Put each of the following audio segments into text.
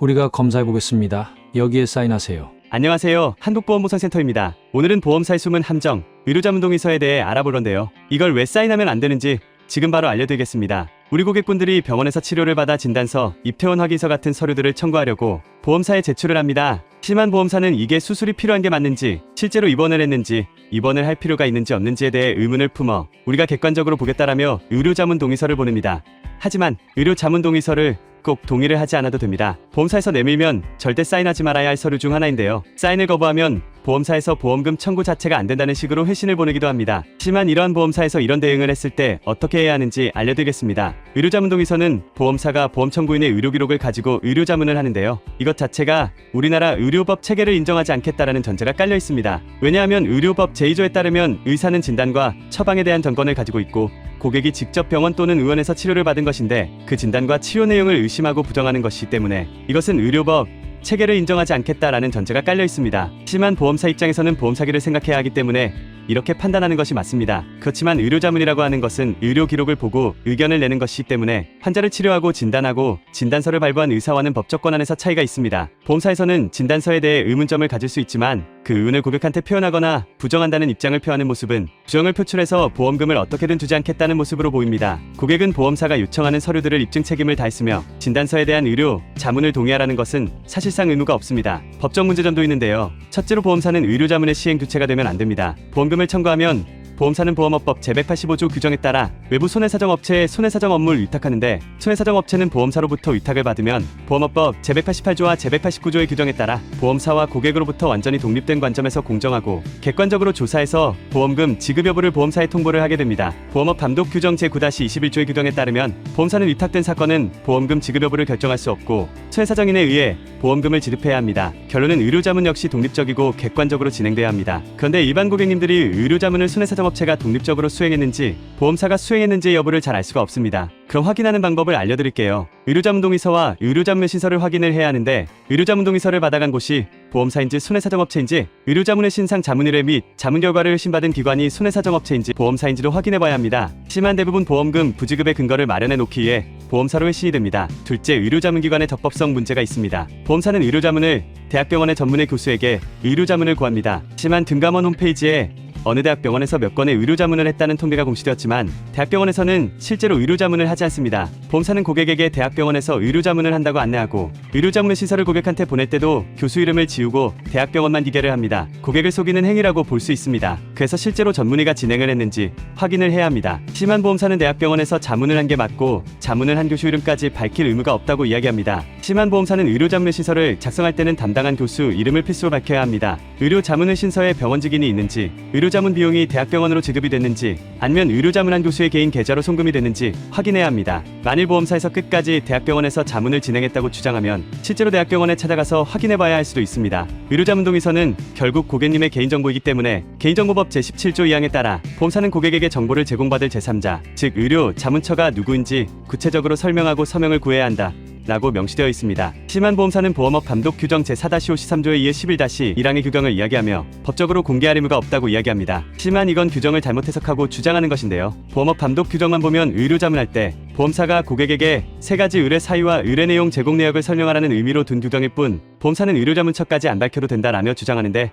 우리가 검사해 보겠습니다. 여기에 사인하세요. 안녕하세요. 한국보험보상센터입니다. 오늘은 보험사의 숨은 함정, 의료자문동의서에 대해 알아보려는데요. 이걸 왜 사인하면 안 되는지 지금 바로 알려드리겠습니다. 우리 고객분들이 병원에서 치료를 받아 진단서, 입퇴원 확인서 같은 서류들을 청구하려고 보험사에 제출을 합니다. 하지만 보험사는 이게 수술이 필요한 게 맞는지, 실제로 입원을 했는지, 입원을 할 필요가 있는지 없는지에 대해 의문을 품어 우리가 객관적으로 보겠다라며 의료자문동의서를 보냅니다. 하지만 의료자문동의서를 꼭 동의를 하지 않아도 됩니다. 보험사에서 내밀면 절대 사인하지 말아야 할 서류 중 하나인데요. 사인을 거부하면 보험사에서 보험금 청구 자체가 안 된다는 식으로 회신을 보내기도 합니다. 하지만 이러한 보험사에서 이런 대응을 했을 때 어떻게 해야 하는지 알려드리겠습니다. 의료자문동의서는 보험사가 보험 청구인의 의료기록을 가지고 의료자문을 하는데요. 이것 자체가 우리나라 의료법 체계를 인정하지 않겠다라는 전제가 깔려 있습니다. 왜냐하면 의료법 제2조에 따르면 의사는 진단과 처방에 대한 정권을 가지고 있고, 고객이 직접 병원 또는 의원에서 치료를 받은 것인데 그 진단과 치료 내용을 의심하고 부정하는 것이기 때문에 이것은 의료법 체계를 인정하지 않겠다라는 전제가 깔려 있습니다. 하지만 보험사 입장에서는 보험 사기를 생각해야 하기 때문에 이렇게 판단하는 것이 맞습니다. 그렇지만 의료자문이라고 하는 것은 의료 기록을 보고 의견을 내는 것이기 때문에 환자를 치료하고 진단하고 진단서를 발부한 의사와는 법적 권한에서 차이가 있습니다. 보험사에서는 진단서에 대해 의문점을 가질 수 있지만 그 의문을 고객한테 표현하거나 부정한다는 입장을 표하는 모습은 부정을 표출해서 보험금을 어떻게든 주지 않겠다는 모습으로 보입니다. 고객은 보험사가 요청하는 서류들을 입증 책임을 다했으며 진단서에 대한 의료 자문을 동의하라는 것은 사실상 의무가 없습니다. 법적 문제점도 있는데요. 첫째로 보험사는 의료자문의 시행 주체가 되면 안 됩니다. 보험금을 청구하면 보험사는 보험업법 제185조 규정에 따라 외부 손해사정업체에 손해사정 업무를 위탁하는데, 손해사정업체는 보험사로부터 위탁을 받으면 보험업법 제188조와 제189조의 규정에 따라 보험사와 고객으로부터 완전히 독립된 관점에서 공정하고 객관적으로 조사해서 보험금 지급 여부를 보험사에 통보를 하게 됩니다. 보험업 감독 규정 제9-21조의 규정에 따르면 보험사는 위탁된 사건은 보험금 지급 여부를 결정할 수 없고 손해사정인에 의해 보험금을 지급해야 합니다. 결론은 의료자문 역시 독립적이고 객관적으로 진행돼야 합니다. 그런데 일반 고객님들이 의료자문을 손해사정업체가 독립적으로 수행했는지 보험사가 수행했는지의 여부를 잘 알 수가 없습니다. 그럼 확인하는 방법을 알려드릴게요. 의료자문동의서와 의료자문의 신서를 확인을 해야 하는데, 의료자문동의서를 받아간 곳이 보험사인지 손해사정업체인지, 의료자문의 신상 자문의뢰 및 자문 결과를 의심받은 기관이 손해사정업체인지 보험사인지를 확인해봐야 합니다. 하지만 대부분 보험금 부지급의 근거를 마련해 놓기 위해 보험사로 회신이 됩니다. 둘째, 의료자문기관의 적법성 문제가 있습니다. 보험사는 의료자문을 대학병원의 전문의 교수에게 의료자문을 구합니다. 하지만 등감원 홈페이지에 어느 대학병원에서 몇 건의 의료자문을 했다는 통계가 공시되었지만 대학병원에서는 실제로 의료자문을 하지 않습니다. 보험사는 고객에게 대학병원에서 의료자문을 한다고 안내하고 의료자문의 시설을 고객한테 보낼 때도 교수 이름을 지우고 대학병원만 기계를 합니다. 고객을 속이는 행위라고 볼 수 있습니다. 그래서 실제로 전문의가 진행을 했는지 확인을 해야 합니다. 하지만 보험사는 대학병원에서 자문을 한 게 맞고 자문을 한 교수 이름까지 밝힐 의무가 없다고 이야기합니다. 하지만 보험사는 의료자문의 신서를 작성할 때는 담당한 교수 이름을 필수로 밝혀야 합니다. 의료자문의 신서에 병원 직인이 있는지, 의료자문 비용이 대학병원으로 지급이 됐는지, 아니면 의료자문한 교수의 개인 계좌로 송금이 됐는지 확인해야 합니다. 만일 보험사에서 끝까지 대학병원에서 자문을 진행했다고 주장하면 실제로 대학병원에 찾아가서 확인해봐야 할 수도 있습니다. 의료자문동의서는 결국 고객님의 개인정보이기 때문에 개인정보법 제17조 2항에 따라 보험사는 고객에게 정보를 제공받을 제3자, 즉 의료자문처가 누구인지 구체적으로 설명하고 서명을 구해야 한다 라고 명시되어 있습니다. 하지만 보험사는 보험업 감독 규정 제4-53조에 의해 11-1항의 규정을 이야기하며 법적으로 공개할 의무가 없다고 이야기합니다. 하지만 이건 규정을 잘못 해석하고 주장하는 것인데요. 보험업 감독 규정만 보면 의료자문할 때 보험사가 고객에게 세 가지 의뢰 사유와 의뢰 내용 제공 내역을 설명하라는 의미로 둔 규정일 뿐 보험사는 의료자문처까지 안 밝혀도 된다라며 주장하는데,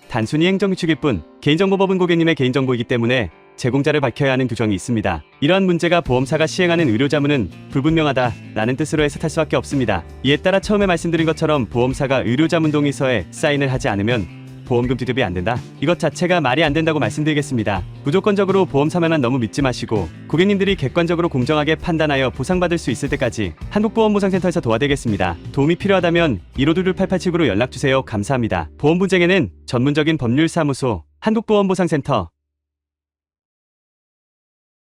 단순히 행정규칙일 뿐 개인정보법은 고객님의 개인정보이기 때문에 제공자를 밝혀야 하는 규정이 있습니다. 이러한 문제가 보험사가 시행하는 의료자문은 불분명하다 라는 뜻으로 해석할 수밖에 없습니다. 이에 따라 처음에 말씀드린 것처럼 보험사가 의료자문동의서에 사인을 하지 않으면 보험금 지급이 안 된다? 이것 자체가 말이 안 된다고 말씀드리겠습니다. 무조건적으로 보험사만은 너무 믿지 마시고 고객님들이 객관적으로 공정하게 판단하여 보상받을 수 있을 때까지 한국보험보상센터에서 도와드리겠습니다. 도움이 필요하다면 1522-8879로 연락주세요. 감사합니다. 보험 분쟁에는 전문적인 법률사무소 한국보험보상센터